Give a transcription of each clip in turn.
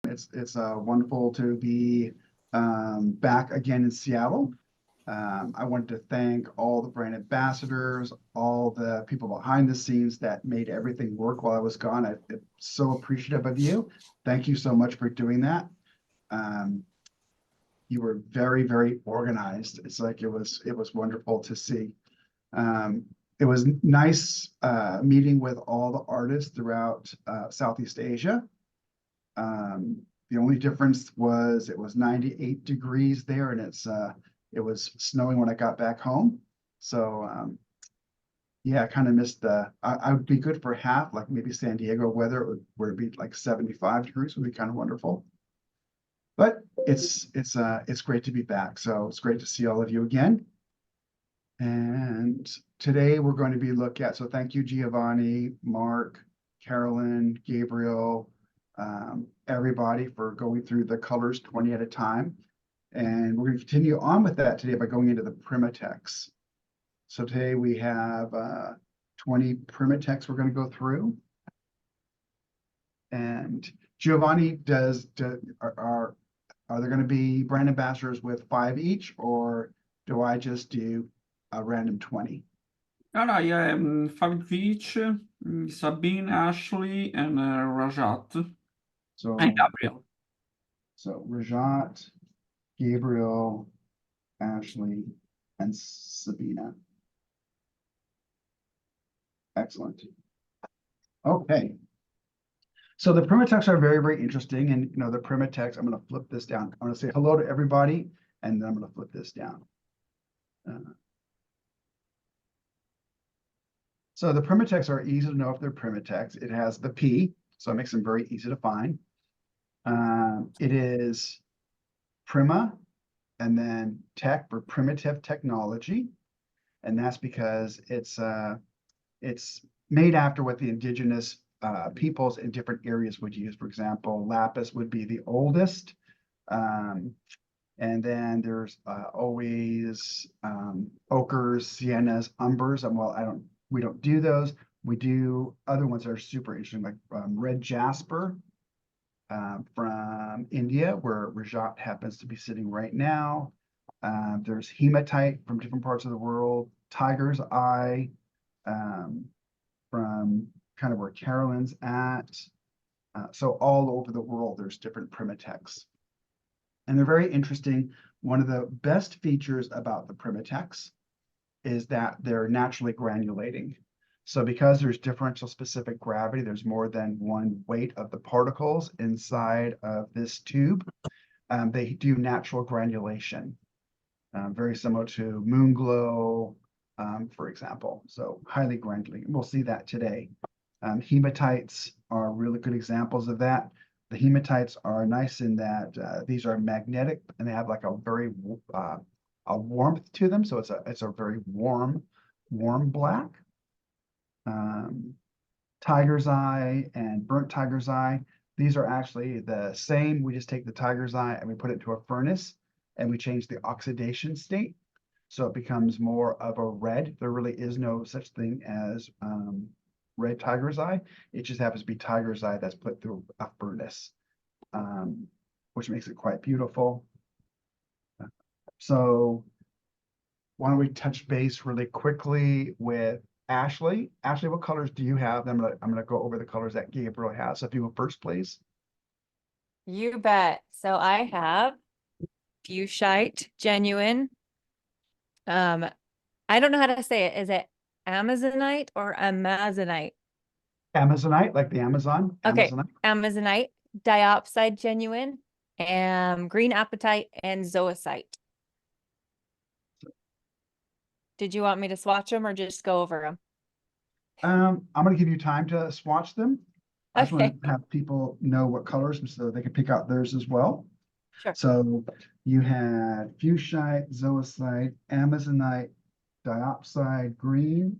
It's wonderful to be back again in Seattle. I wanted to thank all the brand ambassadors, all the people behind the scenes that made everything work while I was gone. I'm so appreciative of you. Thank you so much for doing that. Um, you were very, very organized. It's like it was wonderful to see. Um, it was nice meeting with all the artists throughout Southeast Asia. The only difference was it was 98 degrees there, and it was snowing when I got back home. So yeah, I kind of missed I would be good for half, like maybe San Diego weather, where it'd be like 75 degrees would be kind of wonderful. But it's great to be back. So it's great to see all of you again. And today we're going to be looking at, so thank you, Giovanni, Mark, Carolyn, Gabriel, everybody for going through the colors 20 at a time. And we're going to continue on with that today by going into the PrimaTeks. So today we have 20 PrimaTeks we're going to go through. And Giovanni, are there going to be brand ambassadors with 5 each, or do I just do a random 20? No, no, yeah, 5 each, Sabine, Ashley, and Rajat, So, and Gabriel. so Rajat, Gabriel, Ashley, and Sabina. Excellent. Okay. So the PrimaTeks are very, very interesting. And, the PrimaTeks, I'm going to flip this down. I'm going to say hello to everybody, and then I'm going to flip this down. So the PrimaTeks are easy to know if they're PrimaTeks. It has the P, so it makes them very easy to find. It is Prima, and then tech for primitive technology. And that's because it's made after what the indigenous peoples in different areas would use. For example, lapis would be the oldest. And then there's always ochres, siennas, umbers. And well, we don't do those. We do other ones that are super interesting, like red jasper from India, where Rajat happens to be sitting right now. There's hematite from different parts of the world, tiger's eye from kind of where Carolyn's at. So all over the world, there's different PrimaTeks. And they're very interesting. One of the best features about the PrimaTeks is that they're naturally granulating. So because there's differential specific gravity, there's more than one weight of the particles inside of this tube. They do natural granulation, very similar to moon glow, for example. So highly granulating. We'll see that today. Hematites are really good examples of that. The hematites are nice in that these are magnetic and they have like a very a warmth to them. So it's a very warm black. Tiger's eye and burnt tiger's eye. These are actually the same. We just take the tiger's eye and we put it into a furnace and we change the oxidation state. So it becomes more of a red. There really is no such thing as red tiger's eye. It just happens to be tiger's eye that's put through a furnace, which makes it quite beautiful. So why don't we touch base really quickly with Ashley? Ashley, what colors do you have? I'm gonna go over the colors that Gabriel has. So if you go first, please. You bet. So I have Fuchsite Genuine. I don't know how to say it. Is it Amazonite or Amazonite? Amazonite, like the Amazon. Okay, Amazonite. Amazonite, Diopside Genuine, and Green Apatite and Zoisite. Did you want me to swatch them or just go over them? I'm gonna give you time to swatch them. I just want Okay. to have people know what colors so they can pick out theirs as well. Sure. So you had Fuchsite, Zoisite, Amazonite, Diopside, Green.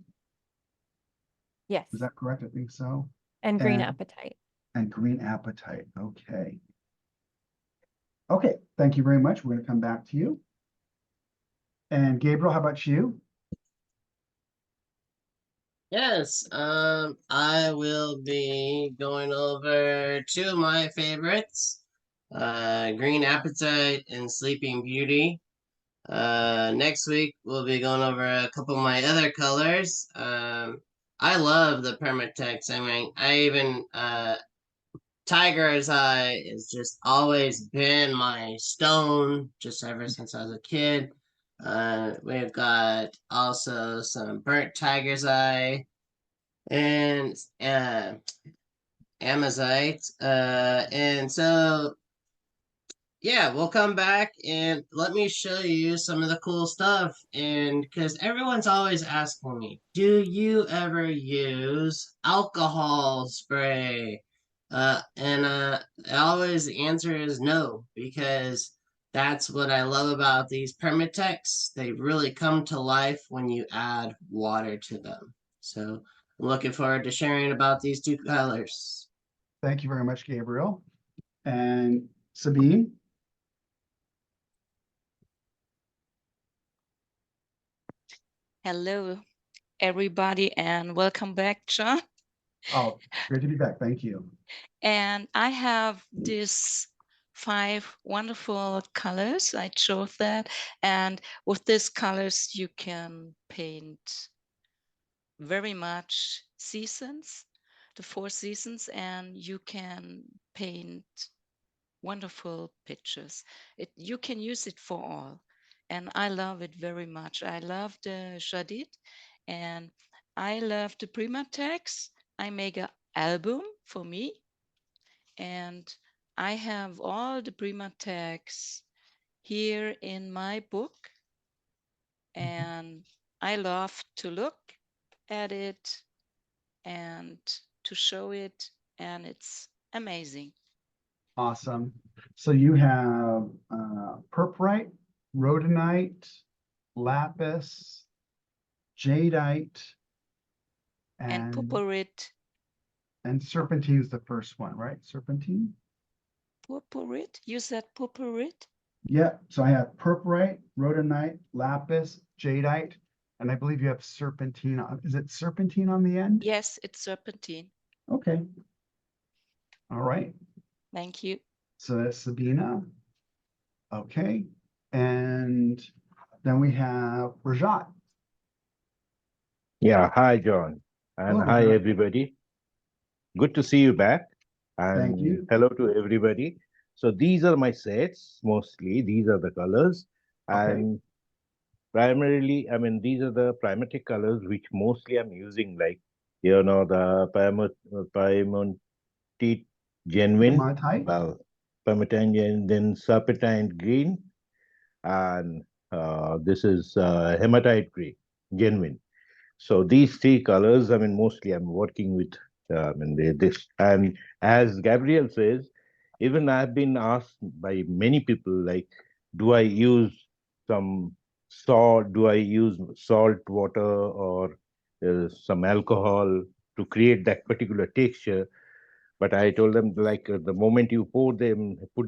Yes. Is that correct? I think so. And Green Apatite. And Green Apatite. Okay. Okay, thank you very much. We're going to come back to you. And Gabriel, how about you? Yes, I will be going over two of my favorites. Green Appetite, and Sleeping Beauty. Next week we'll be going over a couple of my other colors. I love the PrimaTeks. I mean, I even Tiger's Eye has just always been my stone, just ever since I was a kid. We've got also some Burnt Tiger's Eye and Amazite. And so yeah, we'll come back and let me show you some of the cool stuff. And because everyone's always asking me, do you ever use alcohol spray? Always the answer is no, because that's what I love about these PrimaTeks. They really come to life when you add water to them. So I'm looking forward to sharing about these two colors. Thank you very much, Gabriel. And Sabine? Hello, everybody, and welcome back, John. Oh, great to be back. Thank you. And I have these 5 wonderful colors. I chose that. And with these colors, you can paint very much seasons, the 4 seasons, and you can paint wonderful pictures. You can use it for all. And I love it very much. I love the Jadid and I love the PrimaTeks. I make an album for me and I have all the PrimaTeks here in my book and I love to look at it and to show it and it's amazing. Awesome. So you have purpurite, rhodonite, lapis, jadeite, And purpurite. And serpentine is the first one, right? Serpentine? Purpurite? You said purpurite? Yeah. So I have purpurite, rhodonite, lapis, jadeite, and I believe you have serpentine. Is it serpentine on the end? Yes, it's serpentine. Okay. All right. Thank you. So that's Sabina. Okay. And then we have Rajat. Yeah, hi, John. And Hello, hi, Rajat. everybody. Good to see you back. And Thank you. hello to everybody. So these are my sets, mostly. These are the colors. Okay. And primarily, I mean, these are the Primatek colors, which mostly I'm using, like, the Primatek Genuine, Hematite. well, Primatek Genuine, then Serpentine Green, and this is Hematite Green, Genuine. So these 3 colors, I mean, mostly I'm working with, this. And as Gabriel says, even I've been asked by many people, like, do I use some salt? Do I use salt water or some alcohol to create that particular texture? But I told them, like, the moment you put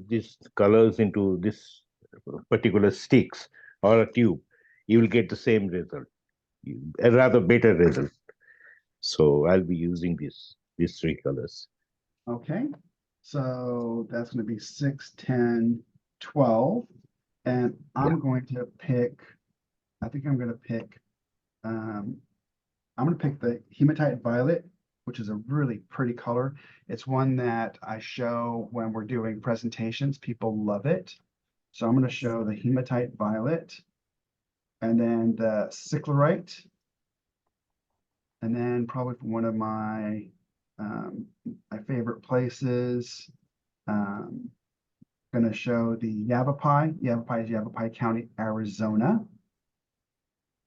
these colors into this particular sticks or a tube, you will get the same result, a rather better result. So I'll be using these 3 colors. Okay. So that's going to be 6, 10, 12. And I'm going to pick, I think I'm going to pick, I'm going to pick the Hematite Violet, which is a really pretty color. It's one that I show when we're doing presentations. People love it. So I'm going to show the Hematite Violet and then the Cyclerite. And then probably from one of my favorite places, going to show the Yavapai. Yavapai is Yavapai County, Arizona.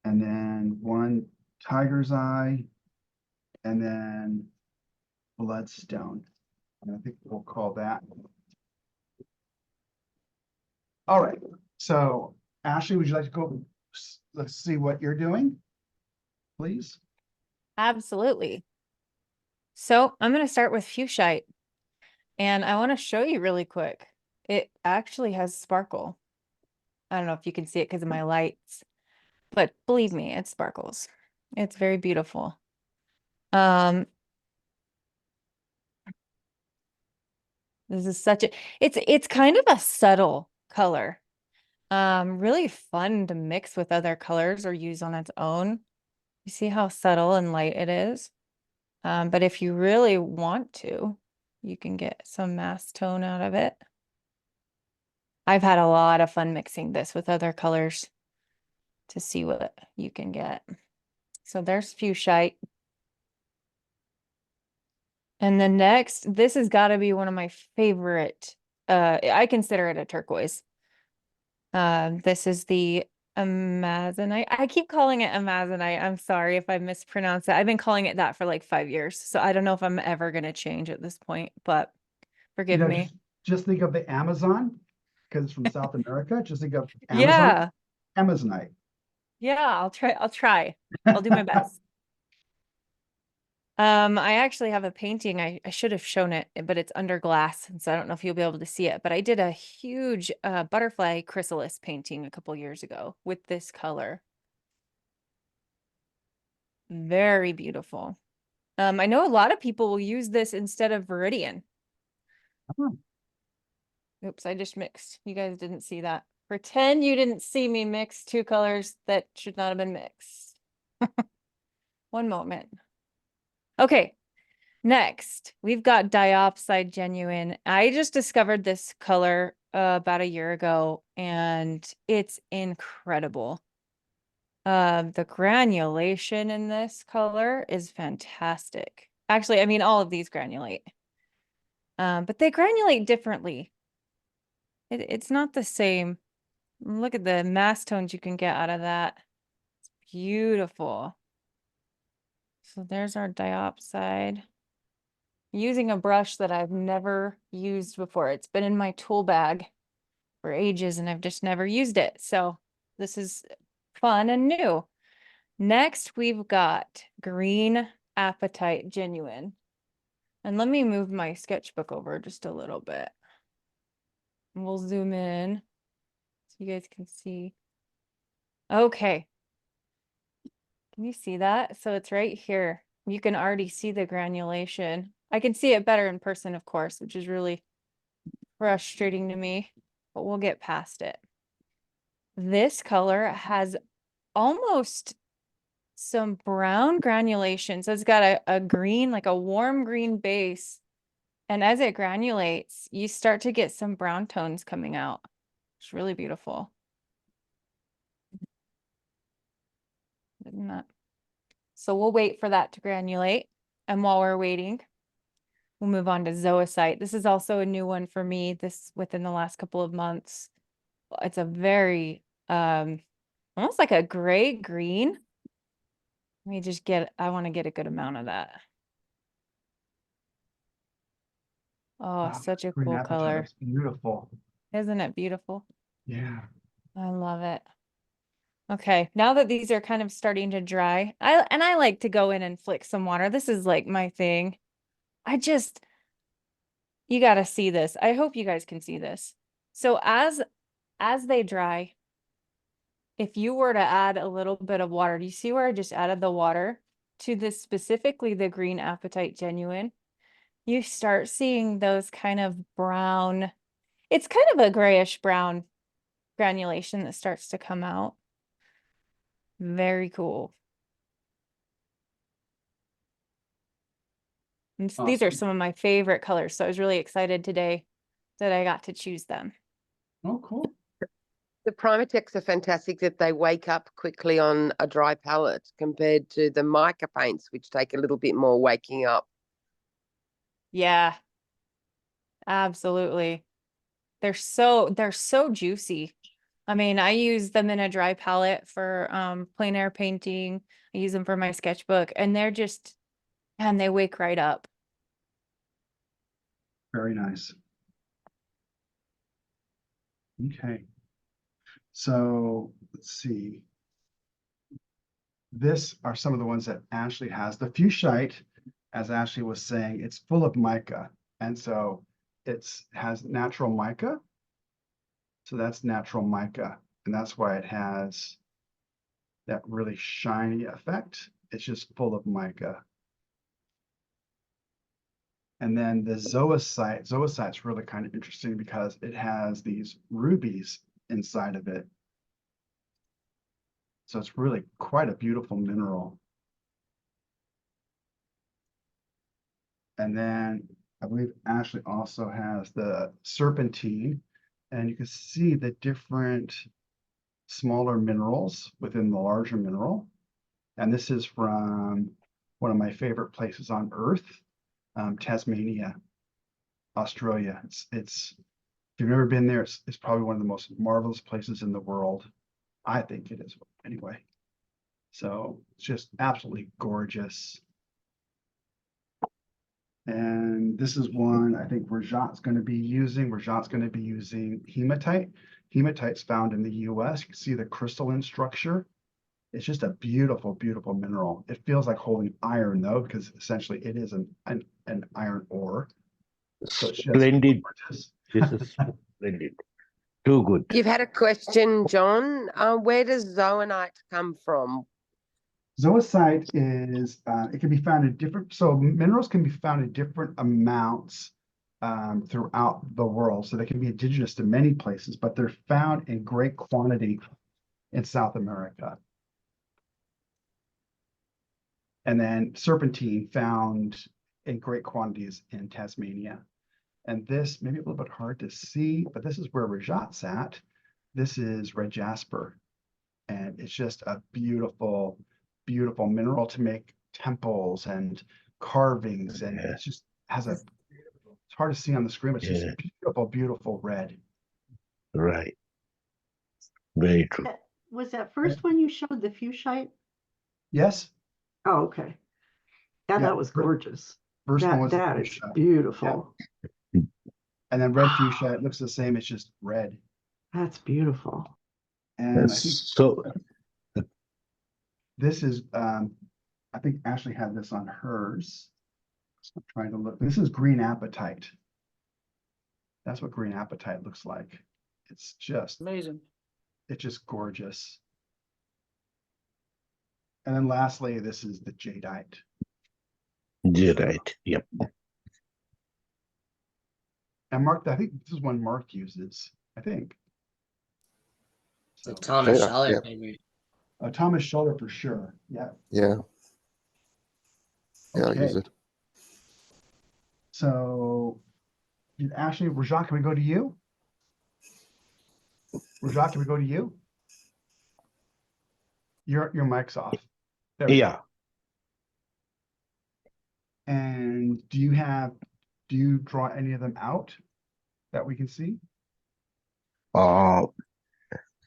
And then one Tiger's Eye, and then Bloodstone. And I think we'll call that. All right. So Ashley, would you like to go? Let's see what you're doing, please. Absolutely. So I'm going to start with fuchsite. And I want to show you really quick. It actually has sparkle. I don't know if you can see it because of my lights, but believe me, it sparkles. It's very beautiful. This is such a, it's kind of a subtle color. Really fun to mix with other colors or use on its own. You see how subtle and light it is? But if you really want to, you can get some mass tone out of it. I've had a lot of fun mixing this with other colors to see what you can get. So there's Fuchsite. And then next, this has got to be one of my favorite. I consider it a turquoise. This is the Amazonite. I keep calling it Amazonite. I'm sorry if I mispronounce it. I've been calling it that for like 5 years. So I don't know if I'm ever going to change at this point, but forgive You know, me. just think of the Amazon, because it's from South America. Just think of Amazon, Yeah. Amazonite. Yeah, I'll try. I'll do my best. I actually have a painting. I should have shown it, but it's under glass, and so I don't know if you'll be able to see it. But I did a huge butterfly chrysalis painting a couple years ago with this color. Very beautiful. I know a lot of people will use this instead of Viridian. Oh. Oops, I just mixed. You guys didn't see that. Pretend you didn't see me mix two colors that should not have been mixed. One moment. Okay, next we've got diopside genuine. I just discovered this color about a year ago, and it's incredible. The granulation in this color is fantastic. Actually, I mean, all of these granulate. But they granulate differently. It's not the same. Look at the mass tones you can get out of that. It's beautiful. So there's our diopside. Using a brush that I've never used before. It's been in my tool bag for ages and I've just never used it. So this is fun and new. Next, we've got green apatite genuine. And let me move my sketchbook over just a little bit. And we'll zoom in so you guys can see. Okay. Can you see that? So it's right here. You can already see the granulation. I can see it better in person, of course, which is really frustrating to me, but we'll get past it. This color has almost some brown granulation. So it's got a green, like a warm green base. And as it granulates, you start to get some brown tones coming out. It's really beautiful. Isn't that? So we'll wait for that to granulate. And while we're waiting, we'll move on to zoisite. This is also a new one for me, this within the last couple of months. It's a very, almost like a gray green. Let me just I want to get a good amount of that. Oh, Wow, such a green cool apatite, color. that's beautiful. Isn't it beautiful? Yeah. I love it. Okay, now that these are kind of starting to dry, I like to go in and flick some water. This is like my thing. You got to see this. I hope you guys can see this. So as they dry, if you were to add a little bit of water, do you see where I just added the water to this, specifically the green apatite genuine? You start seeing those kind of brown, it's kind of a grayish brown granulation that starts to come out. Very cool. And these are Awesome. some of my favorite colors. So I was really excited today that I got to choose them. Oh, cool. The PrimaTeks are fantastic that they wake up quickly on a dry palette compared to the Mica paints, which take a little bit more waking up. Yeah, absolutely. They're so juicy. I mean, I use them in a dry palette for plein air painting. I use them for my sketchbook, and they're just, and they wake right up. Very nice. Okay. So let's see. This are some of the ones that Ashley has. The Fuchsite, as Ashley was saying, it's full of mica. And so has natural mica. So that's natural mica. And that's why it has that really shiny effect. It's just full of mica. And then the zoisite's really kind of interesting because it has these rubies inside of it. So it's really quite a beautiful mineral. And then I believe Ashley also has the serpentine, and you can see the different smaller minerals within the larger mineral. And this is from one of my favorite places on Earth, Tasmania, Australia. If you've never been there, it's probably one of the most marvelous places in the world. I think it is anyway. So it's just absolutely gorgeous. And this is one I think Rajat's going to be using. Rajat's going to be using hematite. Hematite's found in the US. You can see the crystalline structure. It's just a beautiful, beautiful mineral. It feels like holding iron though, because essentially it is an iron ore. So it's just Splendid. gorgeous. This is splendid. Too good. You've had a question, John. Where does zoonite come from? Zoisite is, it can be found in different, so minerals can be found in different amounts throughout the world. So they can be indigenous to many places, but they're found in great quantity in South America. And then serpentine found in great quantities in Tasmania. And this, maybe a little bit hard to see, but this is where Rajat's at. This is red jasper. And it's just a beautiful, beautiful mineral to make temples and carvings. And Yeah. it's just has it's hard to see on the screen, but it's Yeah. just beautiful, beautiful red. Right. Very true. Was that first one you showed the fuchsite? Yes, Oh, okay. Yeah, Yeah, that was gorgeous. first one was the That is fuchsia. beautiful. And then red fuchsia, it looks the same, it's just red. That's beautiful. And I think So this is, I think Ashley had this on hers. I'm trying to look. This is green apatite. That's what green apatite looks like. It's just Amazing. It's just gorgeous. And then lastly, this is the jadeite. you're right. Yep. And Mark, I think this is one Mark uses, I think. So, Thomas Yeah, Schaller yeah. favorite. Thomas Schuller for sure. Yeah. Yeah. Yeah, I Okay. use it. So, Ashley, Rajat, can we go to you? Rajat, can we go to you? Your mic's off. There we go. Yeah. And do you draw any of them out that we can see?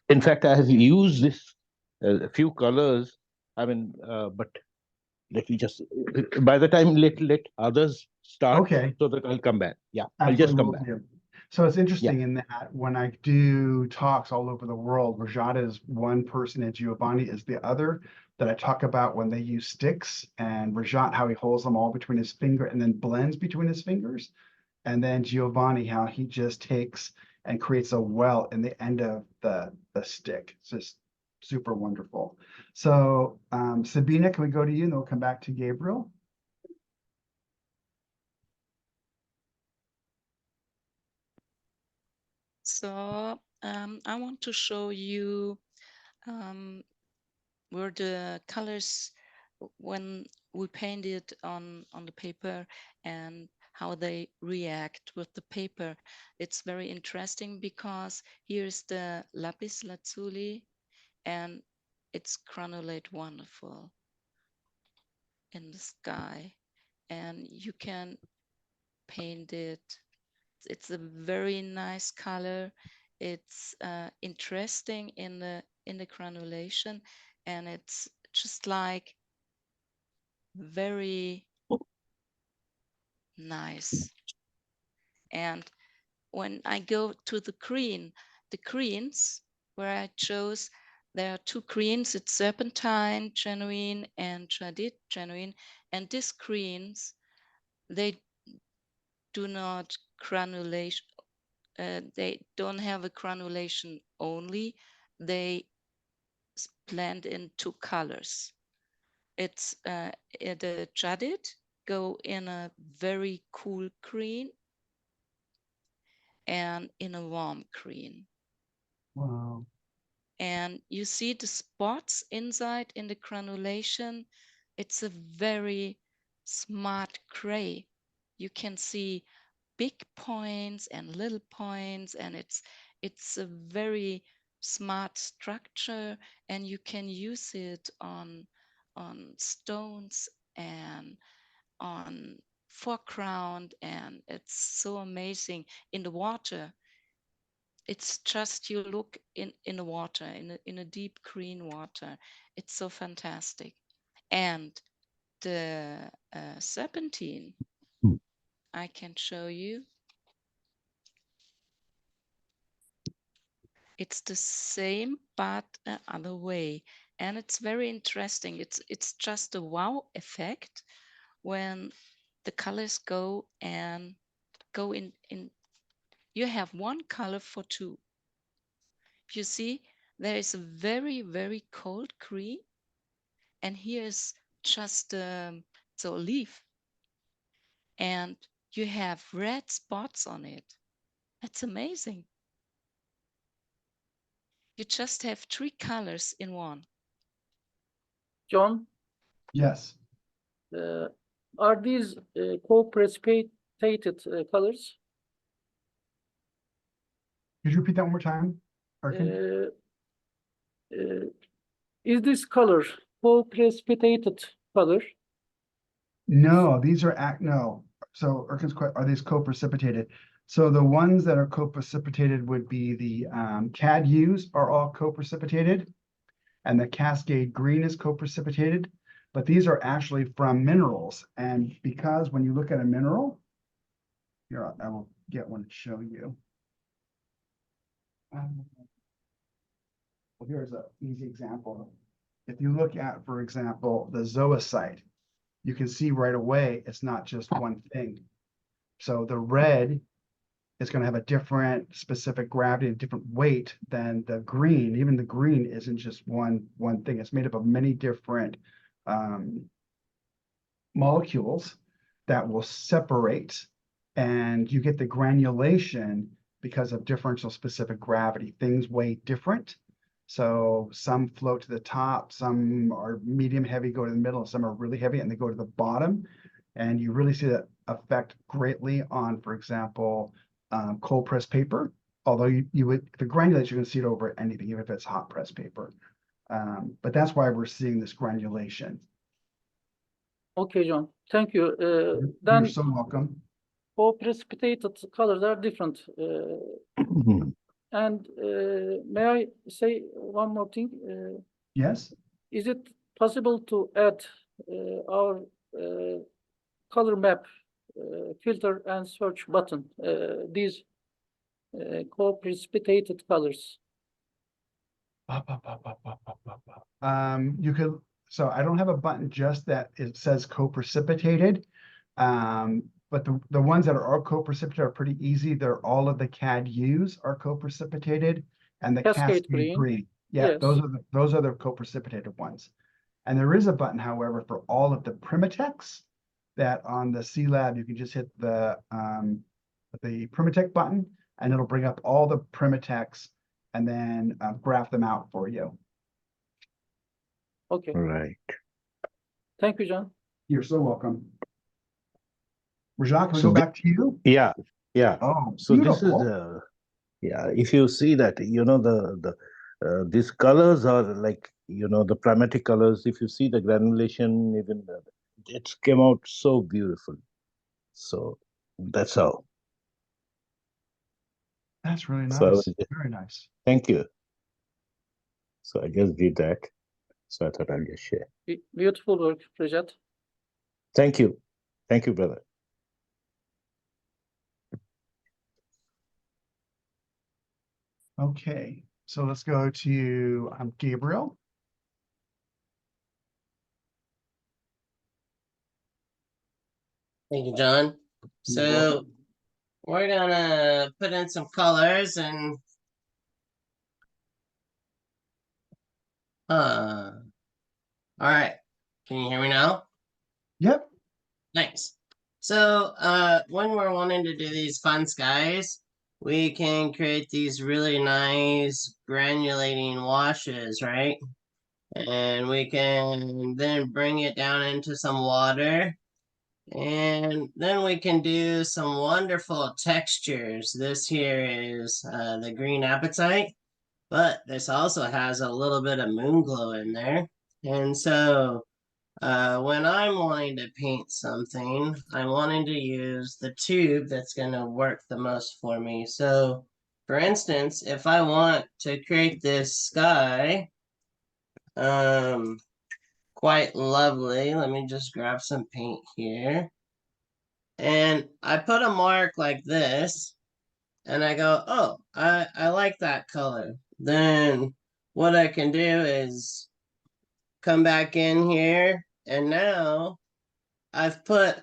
In fact, I have used this a few colors. I mean, but let me just by the time let others start Okay. so that I'll come back. Yeah, I'll just come back. Absolutely. So it's interesting in that when I do talks all over the world, Rajat is one person and Giovanni is the other that I talk about when they use sticks, and Rajat, how he holds them all between his finger and then blends between his fingers. And then Giovanni, how he just takes and creates a welt in the end of the stick. It's just super wonderful. So Sabina, can we go to you and then we'll come back to Gabriel? So I want to show you where the colors, when we paint it on the paper, and how they react with the paper. It's very interesting because here's the lapis lazuli, and it's granulate wonderful in the sky, and you can paint it. It's a very nice color. It's interesting in the granulation, and it's just like very nice. And when I go to the greens where I chose, there are two greens. It's serpentine genuine and jadid genuine, and these greens, they do not granulation. They don't have a granulation only. They blend in two colors. It's the jadid go in a very cool green and in a warm green. Wow. And you see the spots inside in the granulation. It's a very smart gray. You can see big points and little points, and it's a very smart structure, and you can use it on stones and on foreground, and it's so amazing in the water. It's just you look in the water, in a deep green water. It's so fantastic. And the serpentine, Hmm. I can show you. It's the same, but other way. And it's very interesting. It's just a wow effect when the colors go in, you have one color for two. You see, there is a very, very cold green, and here is just so leaf, and you have red spots on it. That's amazing. You just have three colors in one. John, Yes. are these co-precipitated colors? Could you repeat that one more time? Arkin? Is this color co-precipitated color? No, these are no. So Erkin's are these co-precipitated? So the ones that are co-precipitated would be the CAD-U's are all co-precipitated, and the Cascade Green is co-precipitated. But these are actually from minerals, and because when you look at a mineral, here I will get one to show you. Well, here's an easy example. If you look at, for example, the zoisite, you can see right away it's not just one thing. So the red is going to have a different specific gravity and different weight than the green. Even the green isn't just one thing. It's made up of many different molecules that will separate, and you get the granulation because of differential specific gravity. Things weigh different. So some float to the top, some are medium heavy, go to the middle, and some are really heavy and they go to the bottom. And you really see that effect greatly on, for example, cold pressed paper. Although you would, the granulation, you're going to see it over anything, even if it's hot pressed paper. But that's why we're seeing this granulation. Okay, John. Thank you. You're Then so welcome. co-precipitated colors are different. And may I say one more thing? Yes. Is it possible to add our color map filter and search button, these co-precipitated colors? You could, so I don't have a button just that it says co-precipitated. But the ones that are all co-precipitated are pretty easy. They're all of the CAD-U's are co-precipitated, and the Cascade Cascade Green. Green. Yeah, Yes. those are the co-precipitated ones. And there is a button, however, for all of the PrimaTeks that on the C Lab you can just hit the Primatek button, and it'll bring up all the PrimaTeks and then graph them out for you. Okay. Right. Thank you, John. You're so welcome. Rajat, can we So go back to you? Yeah. Oh, So this is beautiful. if you see that, these colors are like, the Primatek colors. If you see the granulation, even it came out so beautiful. So that's how. That's really So I nice. was Very nice. thank you. So I just did that. So I thought I'll just share. Beautiful work, Rajat. Thank you. Thank you, brother. Okay, so let's go to Gabriel. Thank you, John. You're So welcome. we're gonna put in some colors and all right. Can you hear me now? Yep. Nice. So when we're wanting to do these fun skies, we can create these really nice granulating washes, right? And we can then bring it down into some water. And then we can do some wonderful textures. This here is the green apatite, but this also has a little bit of moon glow in there. And so when I'm wanting to paint something, I'm wanting to use the tube that's going to work the most for me. So for instance, if I want to create this sky, quite lovely. Let me just grab some paint here. And I put a mark like this, and I go, oh, I like that color. Then what I can do is come back in here, and now I've put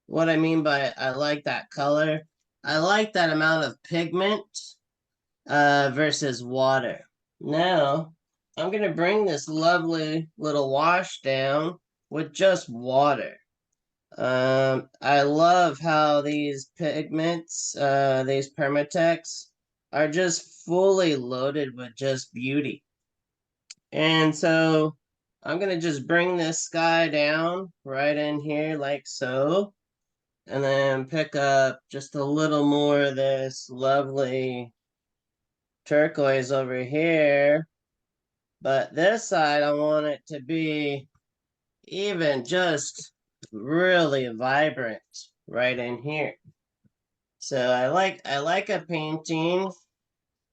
what I mean by I like that color. I like that amount of pigment versus water. Now, I'm going to bring this lovely little wash down with just water. I love how these pigments, these PrimaTeks, are just fully loaded with just beauty. And so I'm going to just bring this sky down right in here like so. And then pick up just a little more of this lovely turquoise over here. But this side, I want it to be even just really vibrant right in here. So I like a painting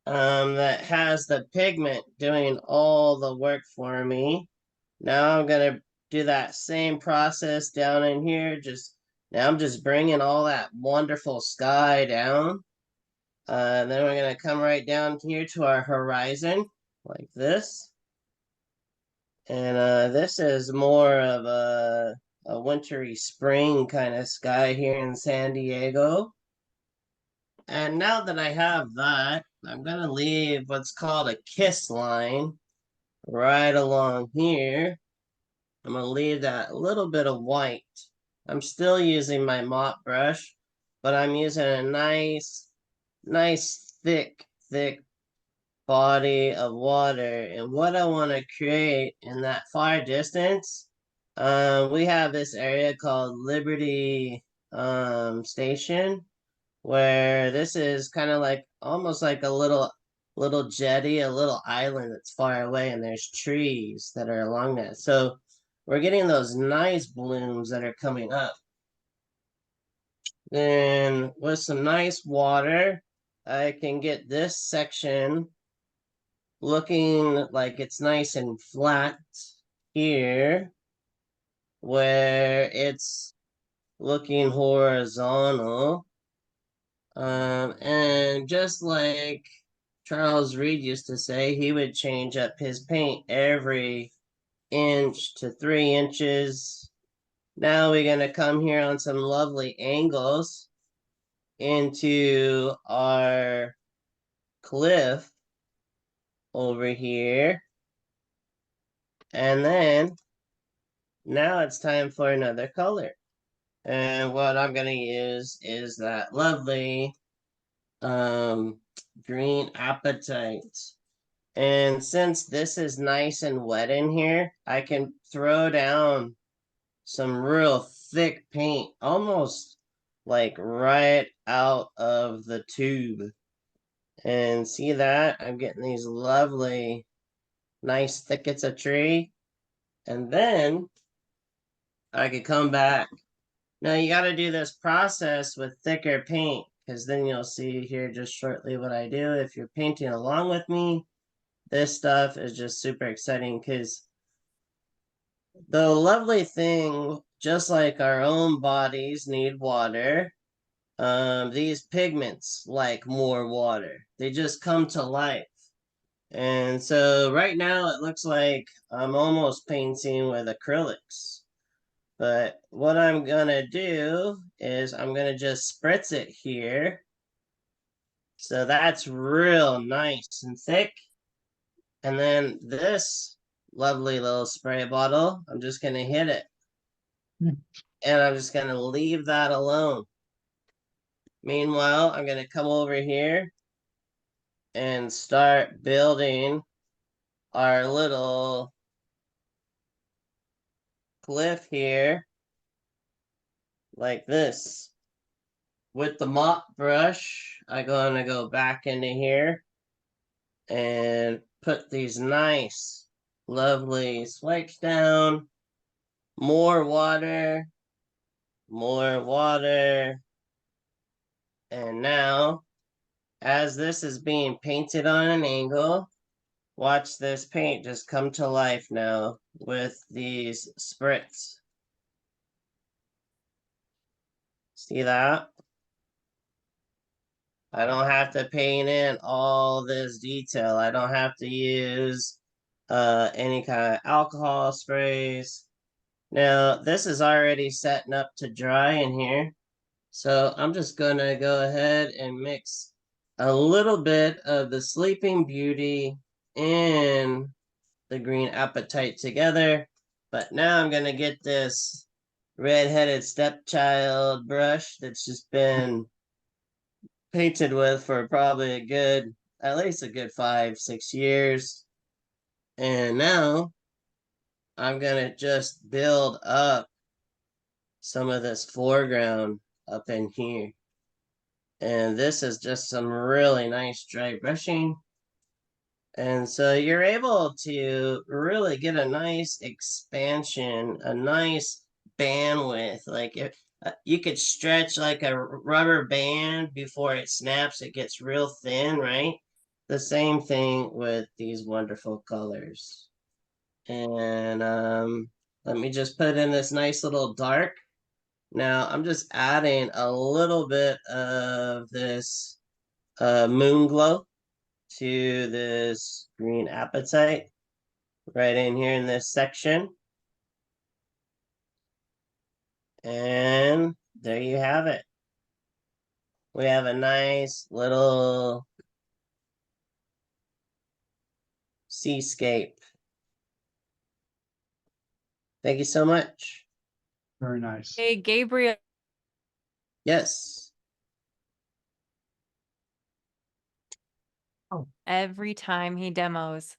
that has the pigment doing all the work for me. Now I'm gonna do that same process down in here. Now I'm just bringing all that wonderful sky down. Then we're gonna come right down here to our horizon like this. And this is more of a wintry spring kind of sky here in San Diego. And now that I have that, I'm going to leave what's called a kiss line right along here. I'm going to leave that little bit of white. I'm still using my mop brush, but I'm using a nice thick body of water. And what I want to create in that far distance, we have this area called Liberty Station, where this is kind of like almost like a little jetty, a little island that's far away, and there's trees that are along that. So we're getting those nice blooms that are coming up. Then with some nice water, I can get this section looking like it's nice and flat here, where it's looking horizontal. And just like Charles Reed used to say, he would change up his paint every inch to 3 inches. Now we're going to come here on some lovely angles into our cliff over here. And then now it's time for another color. And what I'm going to use is that lovely green apatite. And since this is nice and wet in here, I can throw down some real thick paint, almost like right out of the tube. And see that? I'm getting these lovely, nice thickets of tree. And then I could come back. Now you got to do this process with thicker paint, because then you'll see here just shortly what I do. If you're painting along with me, this stuff is just super exciting, because the lovely thing, just like our own bodies need water, these pigments like more water. They just come to life. And so right now it looks like I'm almost painting with acrylics. But what I'm gonna do is I'm gonna just spritz it here. So that's real nice and thick. And then this lovely little spray bottle, I'm just gonna hit it. and I'm just gonna leave that alone. Meanwhile, I'm gonna come over here and start building our little cliff here like this. With the mop brush, I'm gonna go back into here and put these nice, lovely swipes down. More water, and now, as this is being painted on an angle, watch this paint just come to life now with these spritz. See that? I don't have to paint in all this detail. I don't have to use any kind of alcohol sprays. Now, this is already setting up to dry in here. So I'm just gonna go ahead and mix a little bit of the Sleeping Beauty and the Green Apatite together. But now I'm gonna get this red-headed stepchild brush that's just been painted with for probably at least a good 5-6 years. And now I'm gonna just build up some of this foreground up in here. And this is just some really nice dry brushing. And so you're able to really get a nice expansion, a nice bandwidth. Like if you could stretch like a rubber band before it snaps, it gets real thin, right? The same thing with these wonderful colors. And let me just put in this nice little dark. Now I'm just adding a little bit of this moon glow to this green apatite right in here in this section. And there you have it. We have a nice little seascape. Thank you so much. Very nice. Hey, Gabriel. Yes. Every time he demos.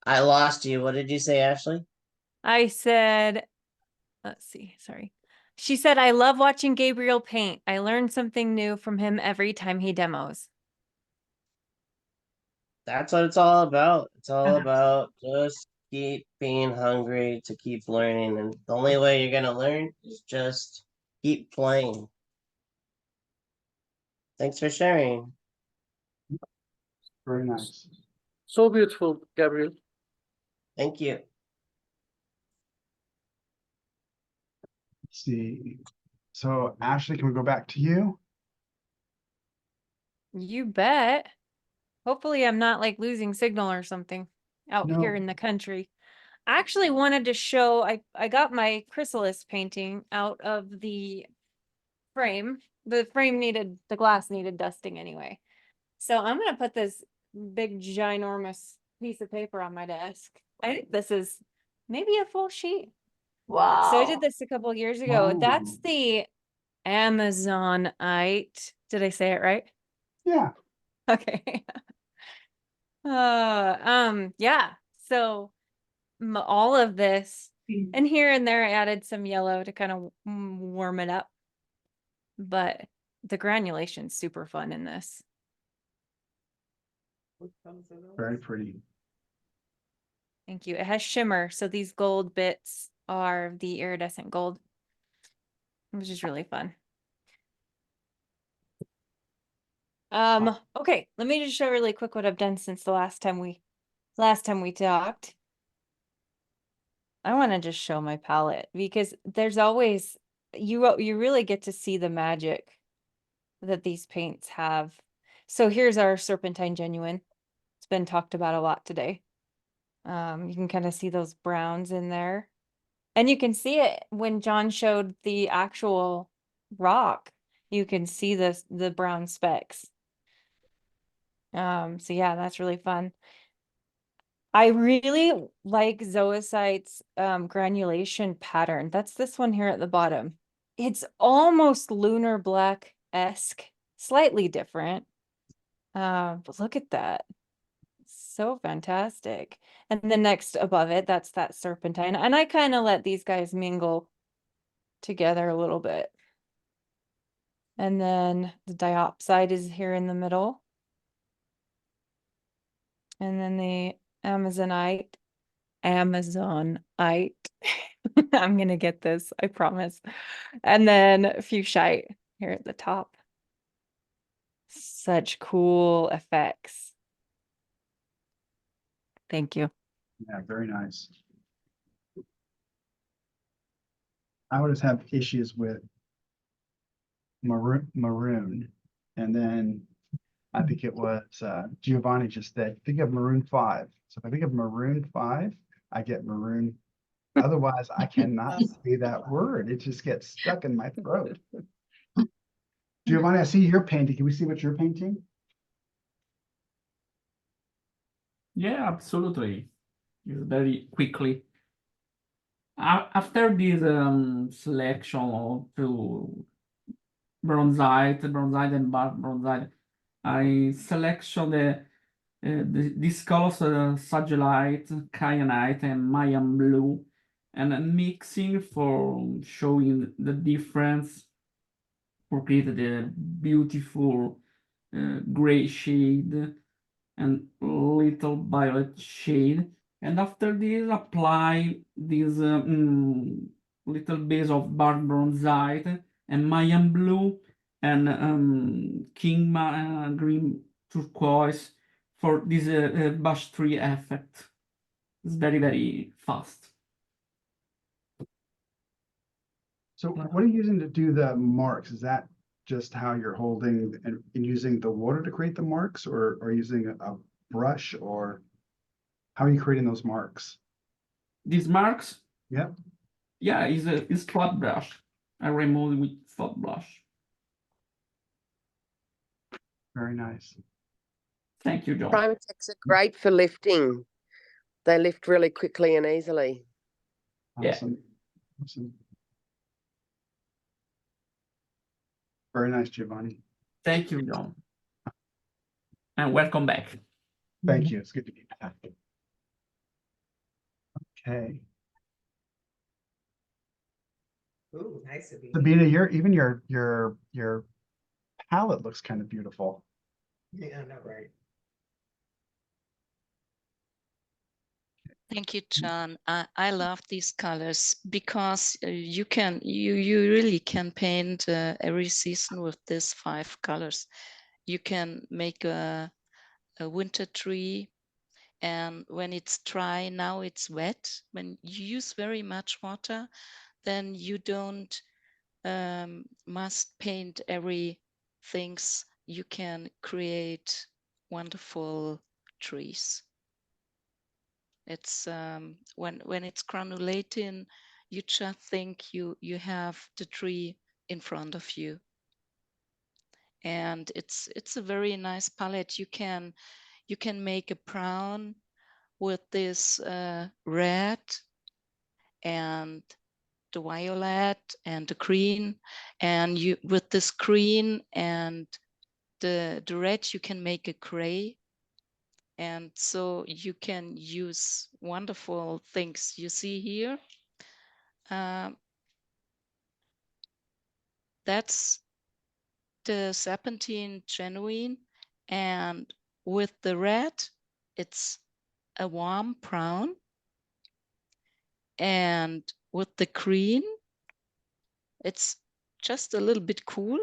I lost you. What did you say, Ashley? I said, let's see, sorry. She said, I love watching Gabriel paint. I learn something new from him every time he demos. That's what it's all about. It's all about just keep being hungry to keep learning. And the only way you're going to learn is just keep playing. Thanks for sharing. Very nice. So beautiful, Gabriel. Thank you. Let's see. So Ashley, can we go back to you? You bet. Hopefully I'm not like losing signal or something out No. here in the country. I actually wanted to show, I got my chrysalis painting out of the frame. The glass needed dusting anyway. So I'm going to put this big ginormous piece of paper on my desk. I think this is maybe a full sheet. Wow. So I did this a couple years ago. Wow. That's the Amazonite. Did I say it right? Yeah. Okay. Yeah. So all of this, and here and there I added some yellow to kind of warm it up. But the granulation's super fun in this. Very pretty. Thank you. It has shimmer, so these gold bits are the iridescent gold, which is really fun. Okay, let me just show really quick what I've done since the last time we talked. I want to just show my palette because there's always you really get to see the magic that these paints have. So here's our Serpentine Genuine. It's been talked about a lot today. You can kind of see those browns in there. And you can see it when John showed the actual rock. You can see the brown specks. So yeah, that's really fun. I really like Zoisite's granulation pattern. That's this one here at the bottom. It's almost lunar black-esque, slightly different. But look at that. So fantastic. And the next above it, that's that serpentine. And I kind of let these guys mingle together a little bit. And then the diopside is here in the middle. And then the Amazonite. I'm gonna get this, I promise. And then fuchsite here at the top. Such cool effects. Thank you. Yeah, very nice. I always have issues with maroon. And then I think it was Giovanni just said, think of maroon 5. So if I think of maroon 5, I get maroon. Otherwise, I cannot say that word. It just gets stuck in my throat. Giovanni, I see you're painting. Can we see what you're painting? Yeah, absolutely. Very quickly. After this selection of to bronzite and bark bronzite, I selection these colors, Sagilite, Kyanite, and Mayan blue, and mixing for showing the difference, for create the beautiful gray shade and little violet shade. And after this, apply this little base of bark bronzite and Mayan blue and green turquoise for this bush tree effect. It's very, very fast. So what are you using to do the marks? Is that just how you're holding and using the water to create the marks, or using a brush, or how are you creating those marks? These marks? Yep. Yeah, is flat brush. I remove with flat brush. Very nice. Thank you, John. Primatek's are great for lifting. They lift really quickly and easily. Yeah. Awesome. Awesome. Very nice, Giovanni. Thank you, John. And welcome back. Thank you. It's good to be back. Okay. Ooh, nice to be. Sabina, your palette looks kind of beautiful. Yeah, I know, right? Thank you, John. I love these colors because you really can paint every season with these 5 colors. You can make a winter tree, and when it's dry, now it's wet. When you use very much water, then you don't must paint every things. You can create wonderful trees. It's when it's granulating, you just think you have the tree in front of you, and it's a very nice palette. You can make a brown with this red and the violet and the green, and you with this green and the red you can make a gray. And so you can use wonderful things you see here. That's the serpentine genuine, and with the red, it's a warm brown, and with the green, it's just a little bit cool,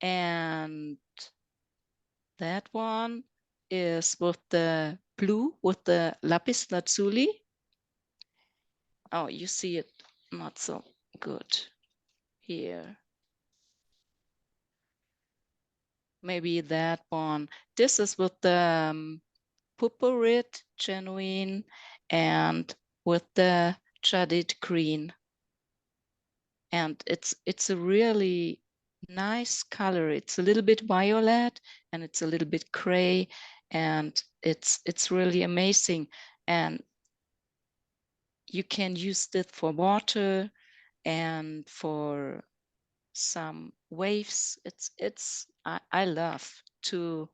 and that one is with the blue, with the lapis lazuli. Oh, you see it not so good here. Maybe that one. This is with the purple red genuine and with the jaded green. And it's a really nice color. It's a little bit violet and it's a little bit gray, and it's really amazing. And you can use it for water and for some waves. I love to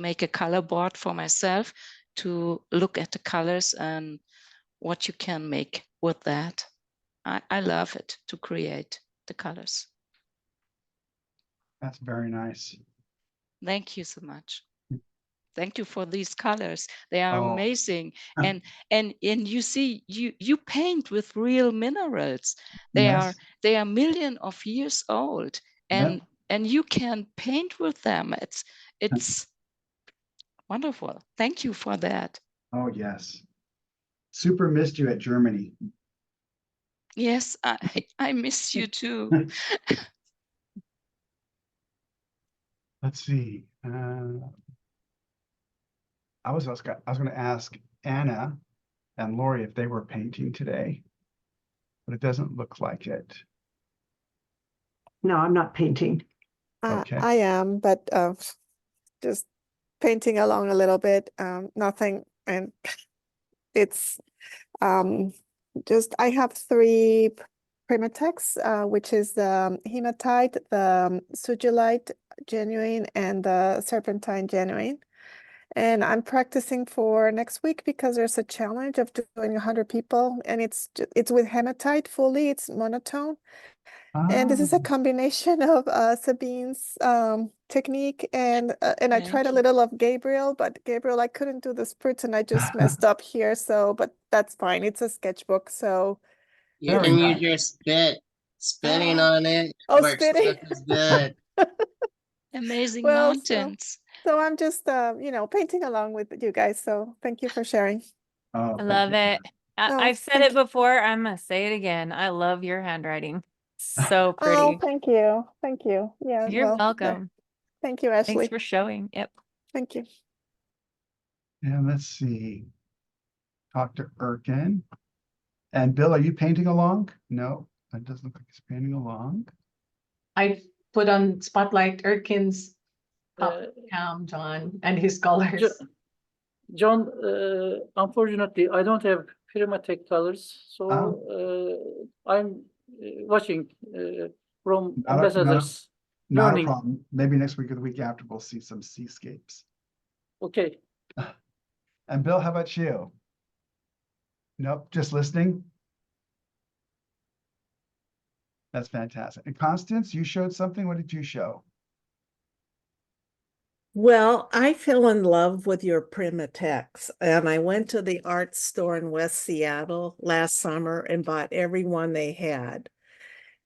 make a color board for myself, to look at the colors and what you can make with that. I love it to create the colors. That's very nice. Thank you so much. Thank you for these colors. They are Oh. amazing. And you see, you paint with real minerals. They Yes. are million of years old, and you can paint with them. It's wonderful. Thank you for that. Oh, yes. Super missed you at Germany. Yes, I miss you too. Let's see. I was going to ask Anna and Lori if they were painting today, but it doesn't look like it. No, I'm not painting. Okay. I am, but just painting along a little bit. Nothing, and it's just I have 3 PrimaTeks, which is the hematite, the sugilite genuine, and the serpentine genuine. And I'm practicing for next week because there's a challenge of doing 100 people, and it's with hematite fully. It's monotone. And this is a combination of Sabine's technique and I tried a little of Gabriel, but Gabriel, I couldn't do the spritz and I just messed up here. So, but that's fine. It's a sketchbook. So You can use your spitting on it. Oh, works spitting. just as good. Amazing well, mountains. So I'm just painting along with you guys. So thank you for sharing. Oh, I love it. Oh, I've said thank it before. I'm gonna say it again. I love your handwriting. So pretty. Oh, thank you. Thank you. Yeah, You're well, welcome. thank you, Ashley. Thanks for showing. Yep. Thank you. And let's see. Talk to Erkin. And Bill, are you painting along? No, that doesn't look like he's painting along. I put on spotlight Erkin's Uh, cam, John, and his colors. John, unfortunately, I don't have Primatek colors, so I'm watching from Not a ambassadors. Not a learning. problem. Maybe next week or the week after, we'll see some seascapes. Okay. And Bill, how about you? Nope, just listening. That's fantastic. And Constance, you showed something. What did you show? Well, I fell in love with your PrimaTeks, and I went to the art store in West Seattle last summer and bought every one they had.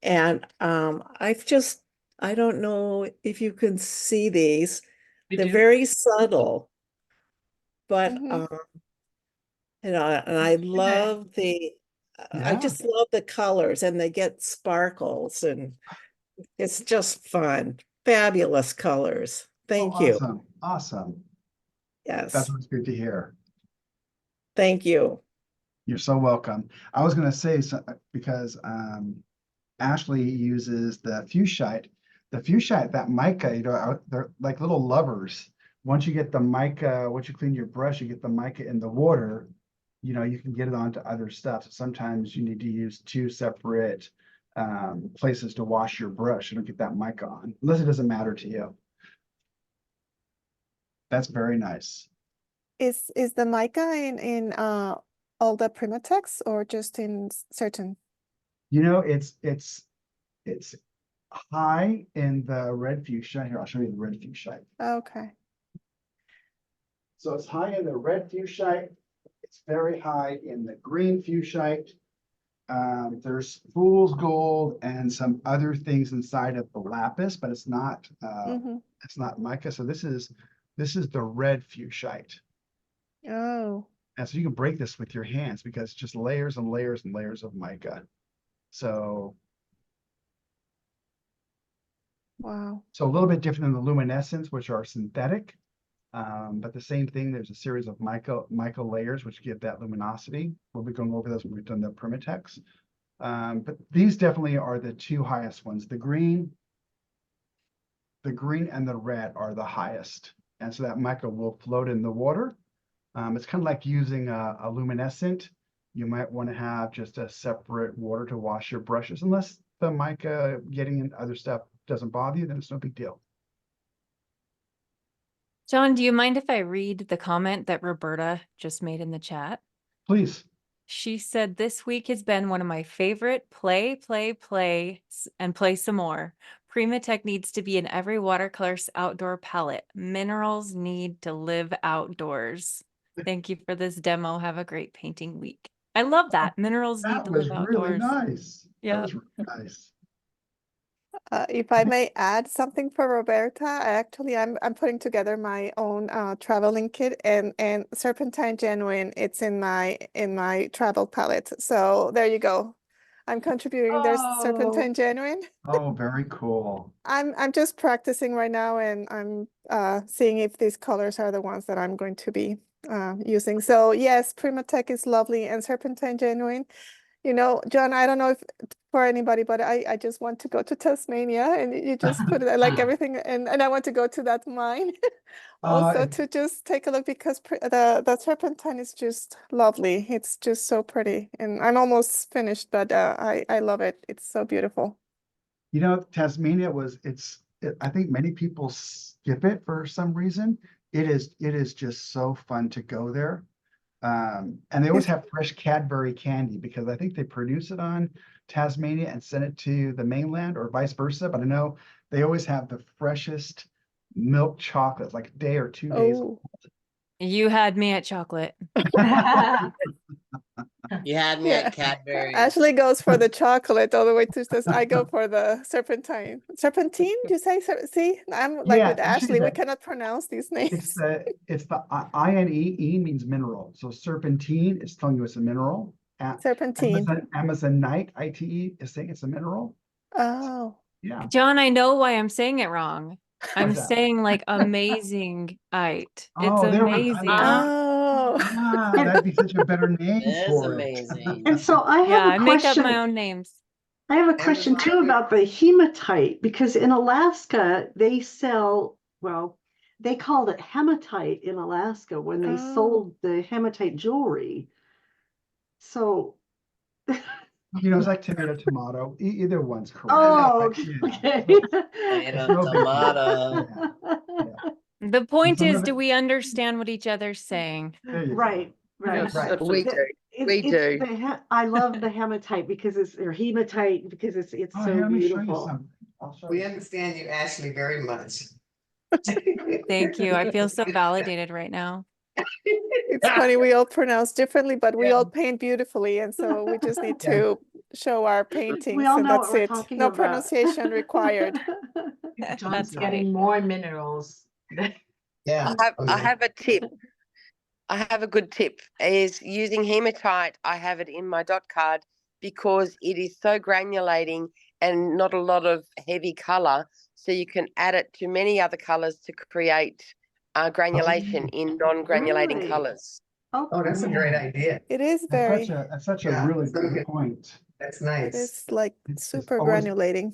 And I don't know if you can see these. They're very subtle, but and I love I just love the colors, and they get sparkles, and it's just fun. Fabulous colors. Thank you. Awesome. Awesome. Yes. That's what's good to hear. Thank you. You're so welcome. I was going to say, because Ashley uses the fuchsite. The fuchsite, that mica, they're like little lovers. Once you get the mica, once you clean your brush, you get the mica in the water, you can get it onto other stuff. So sometimes you need to use 2 separate places to wash your brush. You don't get that mica on, unless it doesn't matter to you. That's very nice. Is the mica in all the PrimaTeks or just in certain? It's high in the red fuchsia. Here, I'll show you the red fuchsia. Okay. So it's high in the red fuchsite. It's very high in the green fuchsite. There's fool's gold and some other things inside of the lapis, but it's not mica. So this is the red fuchsite. Oh. And so you can break this with your hands because it's just layers and layers and layers of mica. So wow. So a little bit different than the luminescents, which are synthetic. But the same thing, there's a series of mica layers which give that luminosity. We'll be going over those when we've done the PrimaTeks. But these definitely are the 2 highest ones. The green and the red are the highest. and so that mica will float in the water. It's kind of like using a luminescent. You might want to have just a separate water to wash your brushes, unless the mica getting in other stuff doesn't bother you, then it's no big deal. John, do you mind if I read the comment that Roberta just made in the chat? Please. She said, this week has been one of my favorite play and play some more. Primatek needs to be in every watercolor's outdoor palette. Minerals need to live outdoors. Thank you for this demo. Have a great painting week. I love that. Minerals need That to was live really outdoors. nice. Yeah. That was really nice. If I may add something for Roberta, I'm putting together my own traveling kit, and Serpentine Genuine, it's in my travel palette. So there you go. I'm contributing. There's Serpentine Genuine. Oh, very cool. I'm just practicing right now, and I'm seeing if these colors are the ones that I'm going to be using. So yes, Primatek is lovely, and Serpentine Genuine. You know, John, I don't know if for anybody, but I just want to go to Tasmania, and you just put it like everything, and I want to go to that mine also to just take a look, because the Serpentine is just lovely. It's just so pretty, and I'm almost finished, but I love it. It's so beautiful. You know, Tasmania I think many people skip it for some reason. It is just so fun to go there. And they always have fresh Cadbury candy, because I think they produce it on Tasmania and send it to the mainland, or vice versa. But I know they always have the freshest milk chocolate, like a day or 2 days. Oh, You had me at chocolate. You had me at Cadbury. Ashley goes for the chocolate all the way to this. I go for the Serpentine. Serpentine? Do you say? See, I'm like Yeah, with actually Ashley. We cannot pronounce these names. It's the INE. E means mineral. So serpentine is telling you it's a mineral. Serpentine. Amazonite, ITE, is saying it's a mineral. Oh. Yeah. John, I know why I'm saying it wrong. I'm What's that? saying like amazing-ite. It's Oh, there we go. amazing. Oh. That'd be such a better name It is for amazing. And so I have Yeah, a I make up question. my own names. I have a question too about the hematite, because in Alaska they sell, well, they called it hematite in Alaska when they sold the hematite jewelry. So You know, it's like tomato. Either one's correct. oh, Yeah. okay. Tomato, No big deal. tomato. Yeah. The point some is, of do it- we understand what each other's saying? There you go. Right, right. Yes, We absolutely. do. We do. I love the hematite because or hematite because it's Oh, so here, let me show you beautiful. something. I'll show We you. understand you, Ashley, very much. Thank you. I feel so validated right now. It's funny, we all pronounce differently, but we all paint beautifully, and so we just need to show our paintings, all and know that's what we're it. talking No about. pronunciation required. John's That's getting more minerals. Yeah. I have a tip. I have a good tip, is using hematite. I have it in my dot card because it is so granulating and not a lot of heavy color. So you can add it to many other colors to create granulation in non-granulating Really? colors. Oh, That's a great idea. It is That's very, such a Yeah, really so good good. point. That's it nice. is like It's super always- granulating.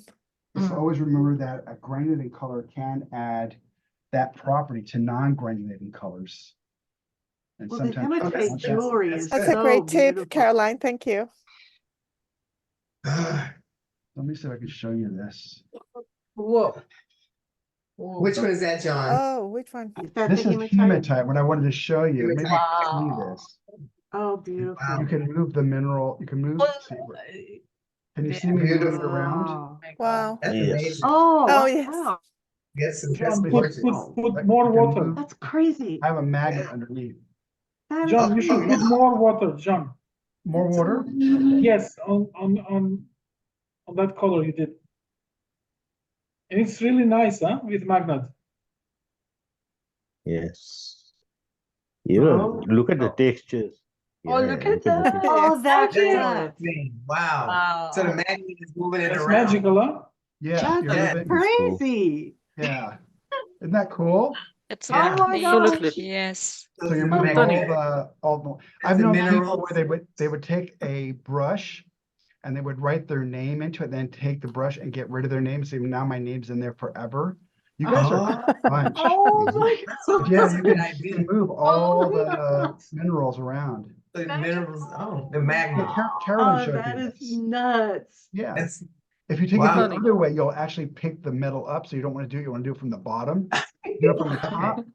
Just always remember that a granulating color can add that property to non-granulating colors. And well, the sometimes hematite jewelry that's is That's good. a great tip, beautiful. Caroline. Thank you. let me see if I can show you this. Whoa. Which one is that, John? Oh, which one? Is that This the is hematite. What I wanted to show you. Maybe you Wow. can see this. Oh, beautiful. You can move the mineral. You can move. Can you see me move it around? Wow. Wow. That's Yes. amazing. Oh, Oh, wow. yes. Yes, John, that's put gorgeous. more You can water. move- That's crazy. I have a magnet underneath. That is John, you should amazing. put more water, John. More water? Yes, on that color you did. And it's really nice, huh? With magnet. Yes. You know, look at the textures. Oh, Yeah, look at the that. textures. Oh, that's Cute. it. Wow. Wow. So the magnet is moving it That's around. magical, huh? Yeah. That's you're Yeah. moving- That's cool. crazy. Yeah. Isn't that cool? It's Yeah. a Oh my paint, gosh. yes. So you're it's moving magnetic. all the. That's I've the known people minerals. where they would take a brush and they would write their name into it, then take the brush and get rid of their name. So now my name's in there forever. You guys are a bunch. Oh my So Yeah, that's a you good can idea. move all the minerals around. The minerals, oh, the Yeah, magnet. Carolyn Oh, showed that you is this. nuts. Yeah. That's If you take it wow. the other way, you'll actually pick the metal up. So you don't want to do it. You want to do it from the bottom. Do it from the top.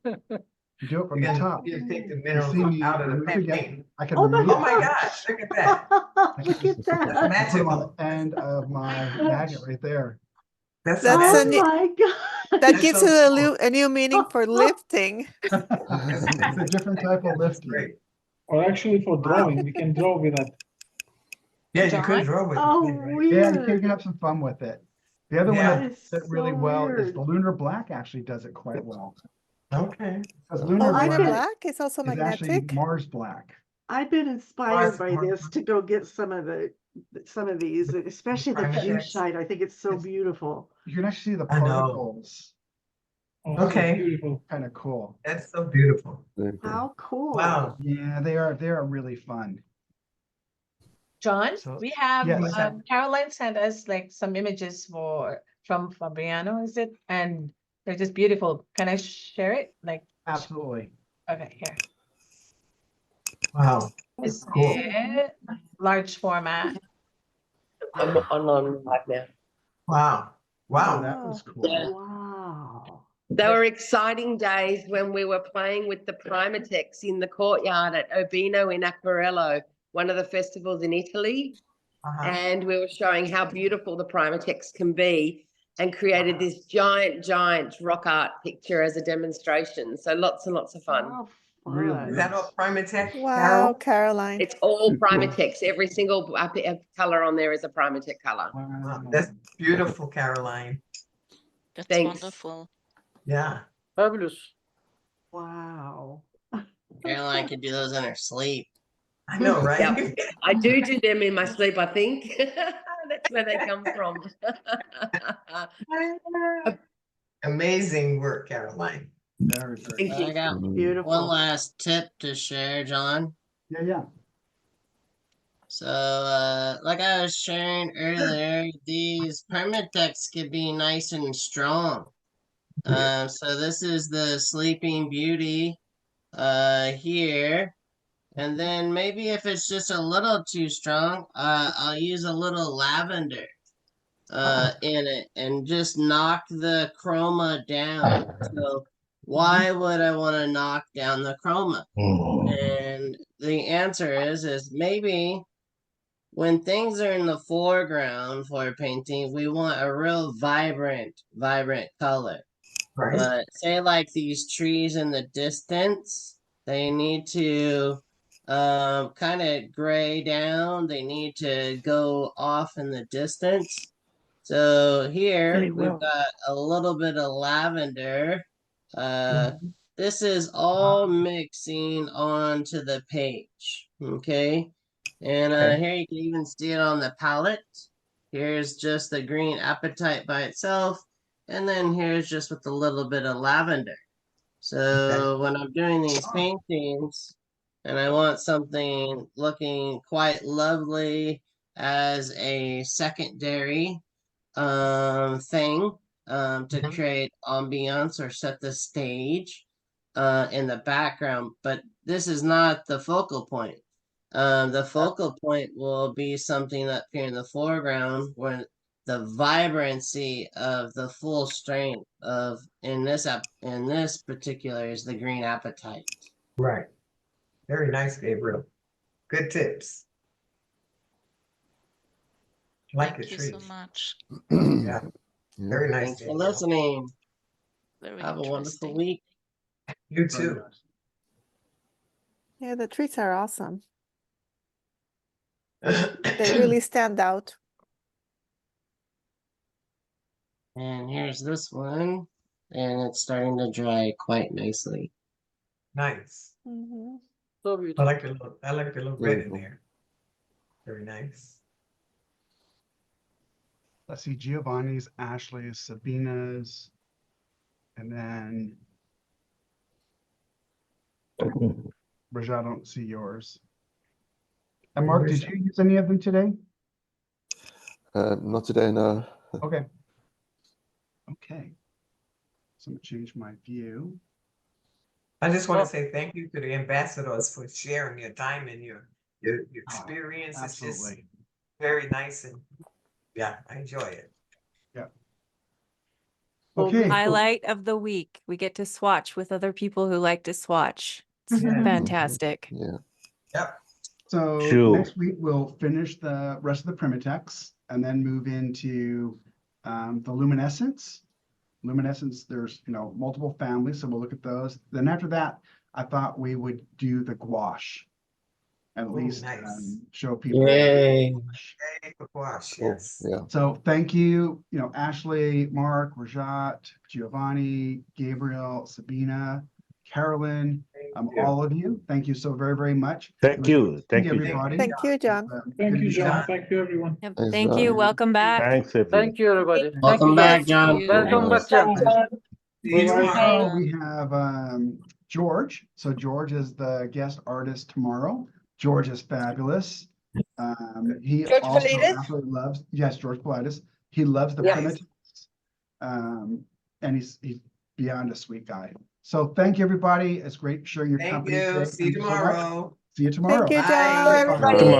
You do it from the top. You take the You minerals see me out of the remove it? Yeah, paint. I can Oh my remove Oh my gosh, look at that. Look at That's that. I put them on magical. the end of my magnet right there. That's That's Oh a magical. my God. that That's gives so it cool. a new meaning for lifting. It's a different type of That's lifting. great. Or actually for drawing, we can draw with that. Yeah, you John? could draw with Oh, it, right? Yeah, you can weird. have some fun with it. The other one Yeah. That that is did really so well is the weird. lunar black actually does it quite well. Okay. Because Oh, lunar lunar black black is also is actually magnetic. Mars black. I've been inspired by Mars- this to go get some of these, especially the PrimaTeks. fuchsite. I think it's so beautiful. You can actually see the I know. particles. Oh, so Okay. beautiful. Kind of cool. That's so beautiful. How cool. Wow. Yeah, they are really fun. John, So, we have yes. Caroline sent us like some images from Fabriano, is it? And they're just beautiful. Can I share it? Like, Absolutely. okay, here. Wow. Is Cool. it large format? I'm on live now. Wow. Oh, Wow. that was cool. Yeah. Wow. They were exciting days when we were playing with the Primatex in the courtyard at Urbino in Acquarello, one of the festivals in Italy. And we were showing how beautiful the Primatex can be and created this giant rock art picture as a demonstration. So lots and lots of fun. How Really fun. Is that all Primatek? Wow, Caroline. It's all Primatex. Every single color on there is a Primatek color. Wow, that's beautiful, Caroline. That's Thanks. wonderful. Yeah. Fabulous. Wow. Caroline could do those in her sleep. I know, right? Yep. I do them in my sleep, I think. That's where they come from. Amazing work, Caroline. Very, very. Thank you. I got Beautiful. one last tip to share, John. Yeah. So, like I was sharing earlier, these PrimaTeks can be nice and strong. So this is the Sleeping Beauty here. And then maybe if it's just a little too strong, I'll use a little lavender in it and just knock the chroma down. So why would I want to knock down the chroma? And the answer is maybe when things are in the foreground for a painting, we want a real vibrant color. Right. But say like these trees in the distance, they need to kind of gray down. They need to go off in the distance. So here Very we've well. got a little bit of lavender. This is all mixing onto the page. Okay. And here you can even see it on the palette. Here's just the green apatite by itself. And then here's just with a little bit of lavender. So when I'm doing these paintings and I want something looking quite lovely as a secondary thing to create ambiance or set the stage in the background, but this is not the focal point. The focal point will be something up here in the foreground where the vibrancy of the full strength of in this particular is the green apatite. Right. Very nice, Gabriel. Good tips. Like the Thank you trees. so much. Yeah. Very nice. Thanks for Gabriel. listening. Very Have a wonderful interesting. week. You too. Yeah, the trees are awesome. They really stand out. And here's this one, and it's starting to dry quite nicely. Nice. Mhm. So I beautiful. like the little red in there. Very nice. Let's see, Giovanni's, Ashley's, Sabina's, and then Rajat, I don't see yours. And Mark, did you use any of them today? Not today, no. Okay. Okay. So I'm gonna change my view. I just want Well- to say thank you to the ambassadors for sharing your time and your experience. It's just Absolutely. very nice and yeah, I enjoy it. Okay. Highlight of the week. We get to swatch with other people who like to swatch. It's Yeah. fantastic. Yeah. Yep. So True. next week we'll finish the rest of the Primatex and then move into the luminescence. Luminescence, there's multiple families, so we'll look at those. Then after that, I thought we would do the gouache. At Ooh, least nice. show people. Yay. Yay for gouache, Cool. yes. Yeah. So thank you, Ashley, Mark, Rajat, Giovanni, Gabriel, Sabina, Carolyn, Thank you. all of you. Thank you so very, very much. Thank you. Thank you, John. everybody. Thank you, John. Thank Good you, to John. chat. Thank you, everyone. Yep, Thanks, thank you. John. Welcome back. Thanks, everyone. Thank you, everybody. Welcome back, John. Welcome back, John. See you Bye-bye. tomorrow. We have George. So George is the guest artist tomorrow. George is fabulous. He George also Politis? absolutely loves, yes, George Politis. He loves the Yep. Primatex. And he's beyond a sweet guy. So thank you, everybody. It's great sharing your Thank company you. today. See you Thank so much. tomorrow. See you tomorrow. Thank you, Bye. John. everybody. Tomorrow.